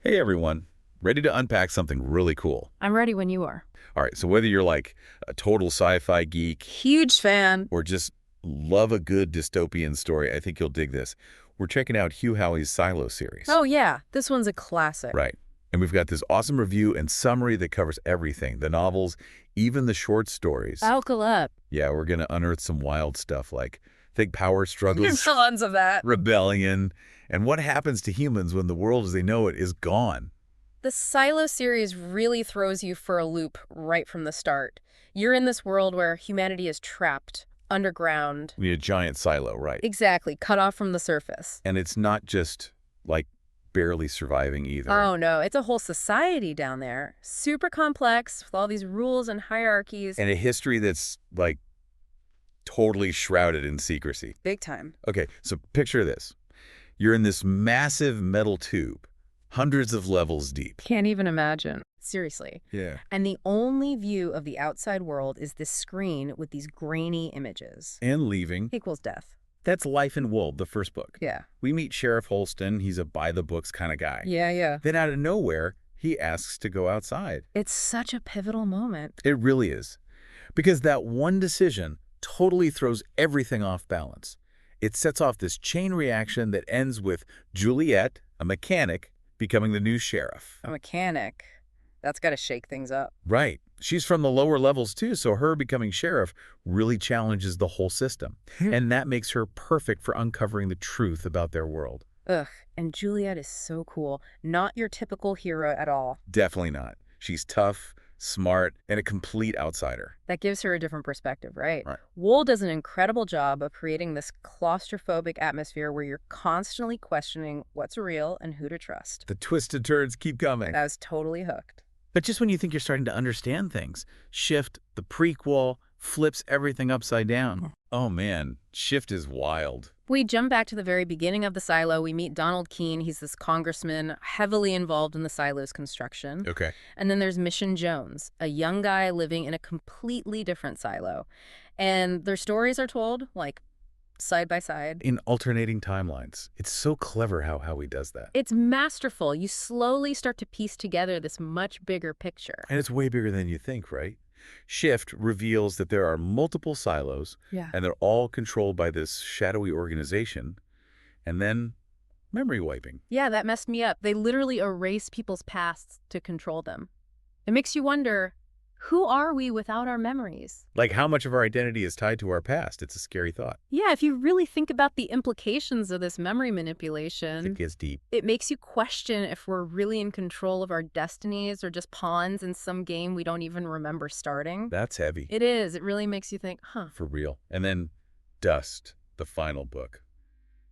Hey everyone, ready to unpack something really cool. I'm ready when you are. All right, so whether you're like a total sci-fi geek Huge fan. or just love a good dystopian story, I think you'll dig this. We're checking out Hugh Howey's Silo series. Oh, yeah. This one's a classic. Right. And we've got this awesome review and summary that covers everything, the novels, even the short stories. Buckle up. Yeah, we're going to unearth some wild stuff like think power struggles, Tons of that. rebellion, and what happens to humans when the world as they know it is gone. The Silo series really throws you for a loop right from the start. You're in this world where humanity is trapped, underground. We need a giant silo, right? Exactly, cut off from the surface. And it's not just, like, barely surviving either. Oh, no, it's a whole society down there. Super complex, with all these rules and hierarchies. And a history that's, like, totally shrouded in secrecy. Big time. Okay, so picture this. You're in this massive metal tube, hundreds of levels deep. Can't even imagine. Seriously. Yeah. And the only view of the outside world is this screen with these grainy images. And leaving. Equals death. That's Life in Wold, the first book. Yeah. We meet Sheriff Holston. He's a by-the-books kind of guy. Yeah. Then out of nowhere, he asks to go outside. It's such a pivotal moment. It really is. Because that one decision totally throws everything off balance. It sets off this chain reaction that ends with Juliette, a mechanic, becoming the new sheriff. A mechanic. That's got to shake things up. Right. She's from the lower levels too, so her becoming sheriff really challenges the whole system. And that makes her perfect for uncovering the truth about their world. Ugh. And Juliette is so cool. Not your typical hero at all. Definitely not. She's tough, smart, and a complete outsider. That gives her a different perspective, right? Right. Wool does an incredible job of creating this claustrophobic atmosphere where you're constantly questioning what's real and who to trust. The twisted turns keep coming. I was totally hooked. But just when you think you're starting to understand things, Shift, the prequel, flips everything upside down. Oh man, Shift is wild. We jump back to the very beginning of the silo. We meet Donald Keene. He's this congressman heavily involved in the silo's construction. Okay. And then there's Mission Jones, a young guy living in a completely different silo. And their stories are told, like, side by side. In alternating timelines. It's so clever how he does that. It's masterful. You slowly start to piece together this much bigger picture. And it's way bigger than you think, right? Shift reveals that there are multiple silos, Yeah. and they're all controlled by this shadowy organization. And then memory wiping. Yeah, that messed me up. They literally erase people's pasts to control them. It makes you wonder, who are we without our memories? Like how much of our identity is tied to our past? It's a scary thought. Yeah, if you really think about the implications of this memory manipulation, It gets deep. it makes you question if we're really in control of our destinies or just pawns in some game we don't even remember starting. That's heavy. It is. It really makes you think, huh. For real. And then Dust, the final book.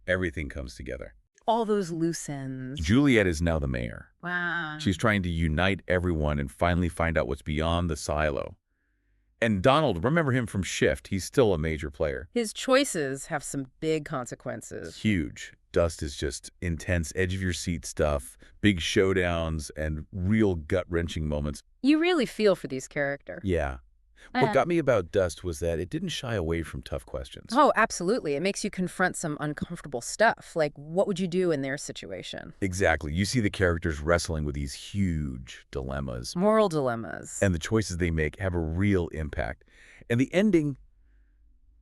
Everything comes together. All those loose ends. Juliette is now the mayor. Wow. She's trying to unite everyone and finally find out what's beyond the silo. And Donald, remember him from Shift. He's still a major player. His choices have some big consequences. Huge. Dust is just intense, edge-of-your-seat stuff, big showdowns, and real gut-wrenching moments. You really feel for these characters. Yeah. What got me about Dust was that it didn't shy away from tough questions. Oh, absolutely. It makes you confront some uncomfortable stuff. Like, what would you do in their situation? Exactly. You see the characters wrestling with these huge dilemmas. Moral dilemmas. And the choices they make have a real impact. And the ending,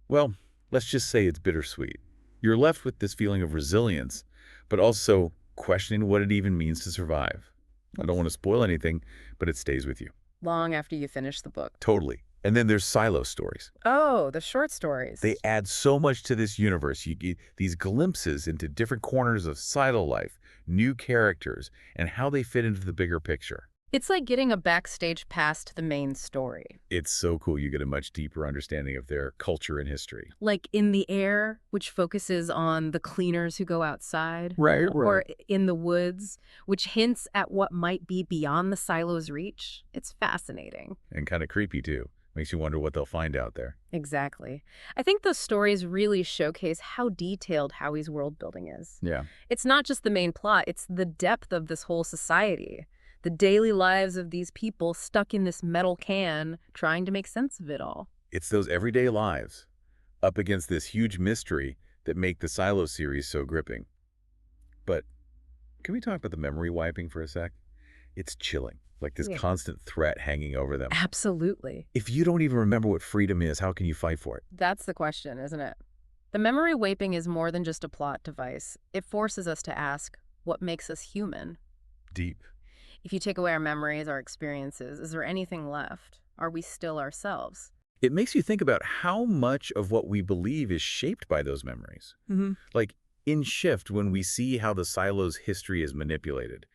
well, let's just say it's bittersweet. You're left with this feeling of resilience, but also questioning what it even means to survive. I don't want to spoil anything, but it stays with you. Long after you finish the book. Totally. And then there's silo stories. Oh, the short stories. They add so much to this universe. You get these glimpses into different corners of silo life, new characters, and how they fit into the bigger picture. It's like getting a backstage pass to the main story. It's so cool. You get a much deeper understanding of their culture and history. Like In the Air, which focuses on the cleaners who go outside. Right. Or In the Woods, which hints at what might be beyond the silo's reach. It's fascinating. And kind of creepy, too. Makes you wonder what they'll find out there. Exactly. I think those stories really showcase how detailed Howey's world building is. Yeah. It's not just the main plot, it's the depth of this whole society. The daily lives of these people stuck in this metal can, trying to make sense of it all. It's those everyday lives up against this huge mystery that make the Silo series so gripping. But Can we talk about the memory wiping for a sec? It's chilling, like this Yeah. constant threat hanging over them. Absolutely. If you don't even remember what freedom is, how can you fight for it? That's the question, isn't it? The memory wiping is more than just a plot device. It forces us to ask, what makes us human? Deep. If you take away our memories, our experiences, is there anything left? Are we still ourselves? It makes you think about how much of what we believe is shaped by those memories. Mm-hmm. Like in Shift, when we see how the silo's history is manipulated,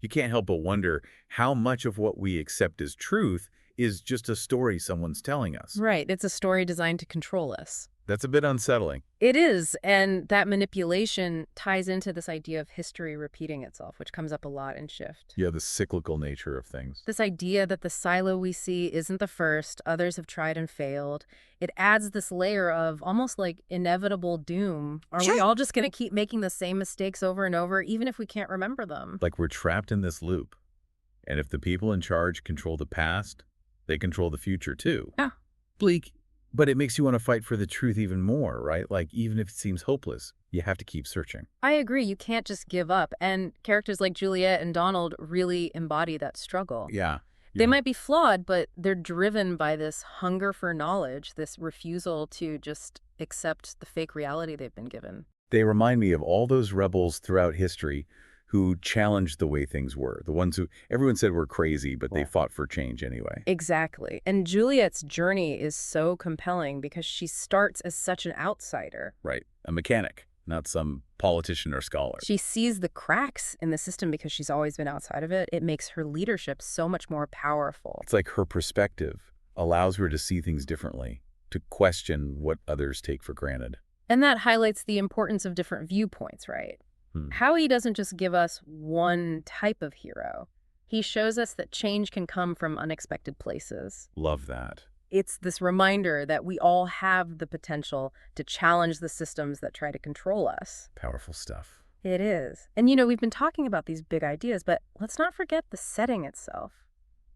you can't help but wonder how much of what we accept as truth is just a story someone's telling us. Right. It's a story designed to control us. That's a bit unsettling. It is, and that manipulation ties into this idea of history repeating itself, which comes up a lot in Shift. Yeah, the cyclical nature of things. This idea that the silo we see isn't the first, others have tried and failed. It adds this layer of almost like inevitable doom. Are we all just going to keep making the same mistakes over and over, even if we can't remember them? Like we're trapped in this loop. And if the people in charge control the past, they control the future too. Yeah. Bleak. But it makes you want to fight for the truth even more, right? Like, even if it seems hopeless, you have to keep searching. I agree. You can't just give up. And characters like Juliette and Donald really embody that struggle. Yeah. They might be flawed, but they're driven by this hunger for knowledge, this refusal to just accept the fake reality they've been given. They remind me of all those rebels throughout history who challenged the way things were. The ones who everyone said were crazy, but they fought for change anyway. Exactly. And Juliet's journey is so compelling because she starts as such an outsider. Right. A mechanic, not some politician or scholar. She sees the cracks in the system because she's always been outside of it. It makes her leadership so much more powerful. It's like her perspective allows her to see things differently, to question what others take for granted. And that highlights the importance of different viewpoints, right? Howey doesn't just give us one type of hero. He shows us that change can come from unexpected places. Love that. It's this reminder that we all have the potential to challenge the systems that try to control us. Powerful stuff. It is. And, you know, we've been talking about these big ideas, but let's not forget the setting itself.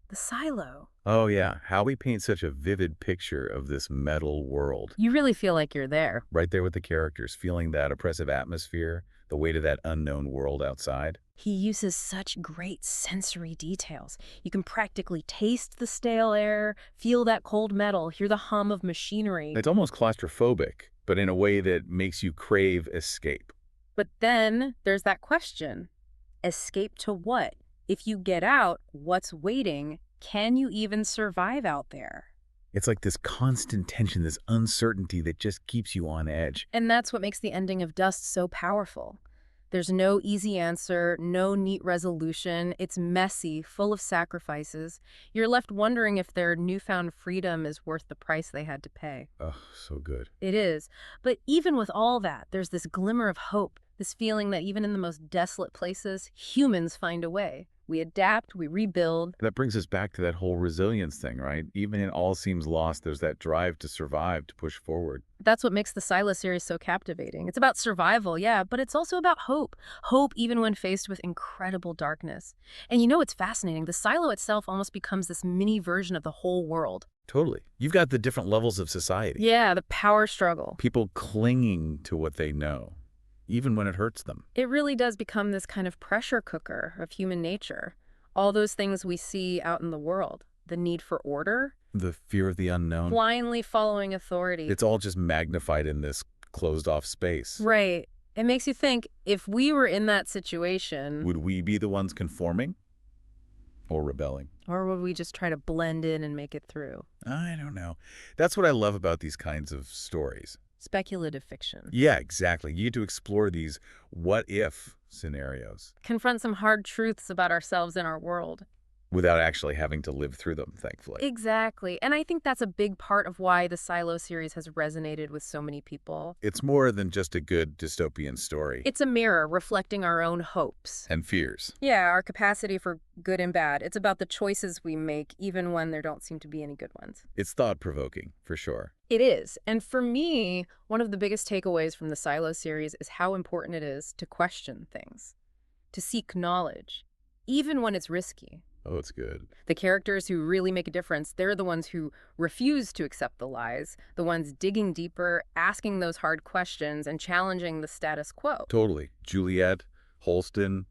The silo. Oh, yeah. How we paint such a vivid picture of this metal world. You really feel like you're there. Right there with the characters, feeling that oppressive atmosphere, the weight of that unknown world outside. He uses such great sensory details. You can practically taste the stale air, feel that cold metal, hear the hum of machinery. It's almost claustrophobic, but in a way that makes you crave escape. But then there's that question. Escape to what? If you get out, what's waiting? Can you even survive out there? It's like this constant tension, this uncertainty that just keeps you on edge. And that's what makes the ending of Dust so powerful. There's no easy answer, no neat resolution. It's messy, full of sacrifices. You're left wondering if their newfound freedom is worth the price they had to pay. Oh, so good. It is. But even with all that, there's this glimmer of hope, this feeling that even in the most desolate places, humans find a way. We adapt, we rebuild. That brings us back to that whole resilience thing, right? Even in all seems lost, there's that drive to survive, to push forward. That's what makes the Silo series so captivating. It's about survival, yeah, but it's also about hope. Hope even when faced with incredible darkness. And you know what's fascinating? The Silo itself almost becomes this mini version of the whole world. Totally. You've got the different levels of society. Yeah, the power struggle. People clinging to what they know, even when it hurts them. It really does become this kind of pressure cooker of human nature. All those things we see out in the world. The need for order. The fear of the unknown. Blindly following authority. It's all just magnified in this closed-off space. Right. It makes you think, if we were in that situation... Would we be the ones conforming? Or rebelling? Or would we just try to blend in and make it through? I don't know. That's what I love about these kinds of stories. Speculative fiction. Yeah, exactly. You get to explore these what-if scenarios. Confront some hard truths about ourselves and our world. Without actually having to live through them, thankfully. Exactly. And I think that's a big part of why the Silo series has resonated with so many people. It's more than just a good dystopian story. It's a mirror reflecting our own hopes. And fears. Yeah, our capacity for good and bad. It's about the choices we make, even when there don't seem to be any good ones. It's thought-provoking, for sure. It is. And for me, one of the biggest takeaways from the Silo series is how important it is to question things, to seek knowledge, even when it's risky. Oh, it's good. The characters who really make a difference, they're the ones who refuse to accept the lies, the ones digging deeper, asking those hard questions, and challenging the status quo. Totally. Juliette, Holston,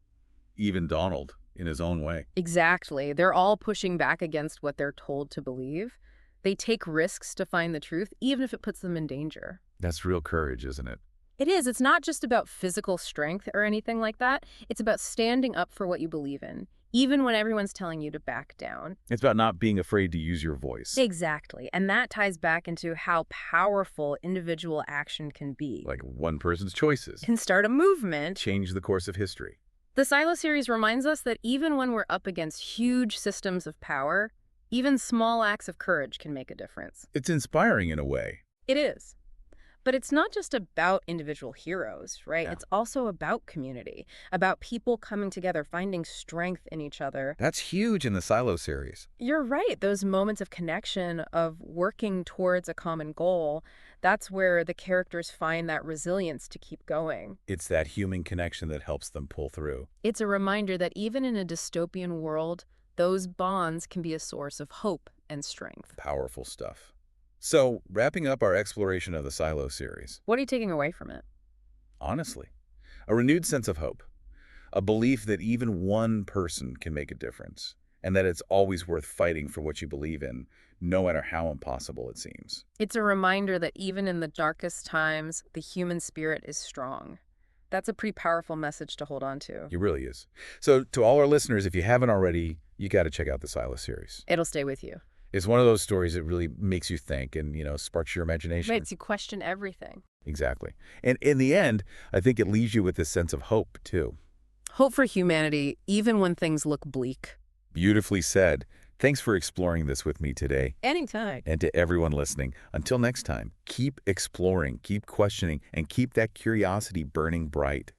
even Donald, in his own way. Exactly. They're all pushing back against what they're told to believe. They take risks to find the truth, even if it puts them in danger. That's real courage, isn't it? It is. It's not just about physical strength or anything like that. It's about standing up for what you believe in, even when everyone's telling you to back down. It's about not being afraid to use your voice. Exactly. And that ties back into how powerful individual action can be. Like one person's choices Can start a movement. change the course of history. The Silo series reminds us that even when we're up against huge systems of power, even small acts of courage can make a difference. It's inspiring in a way. It is. But it's not just about individual heroes, right? Yeah. It's also about community, about people coming together, finding strength in each other. That's huge in the Silo series. You're right. Those moments of connection, of working towards a common goal, that's where the characters find that resilience to keep going. It's that human connection that helps them pull through. It's a reminder that even in a dystopian world, those bonds can be a source of hope and strength. Powerful stuff. So, wrapping up our exploration of the Silo series, What are you taking away from it? honestly, a renewed sense of hope, a belief that even one person can make a difference, and that it's always worth fighting for what you believe in, no matter how impossible it seems. It's a reminder that even in the darkest times, the human spirit is strong. That's a pretty powerful message to hold on to. It really is. So, to all our listeners, if you haven't already, you got to check out the Silo series. It'll stay with you. It's one of those stories that really makes you think and, sparks your imagination. Makes you question everything. Exactly. And in the end, I think it leaves you with this sense of hope, too. Hope for humanity, even when things look bleak. Beautifully said. Thanks for exploring this with me today. Anytime. And to everyone listening, until next time, keep exploring, keep questioning, and keep that curiosity burning bright.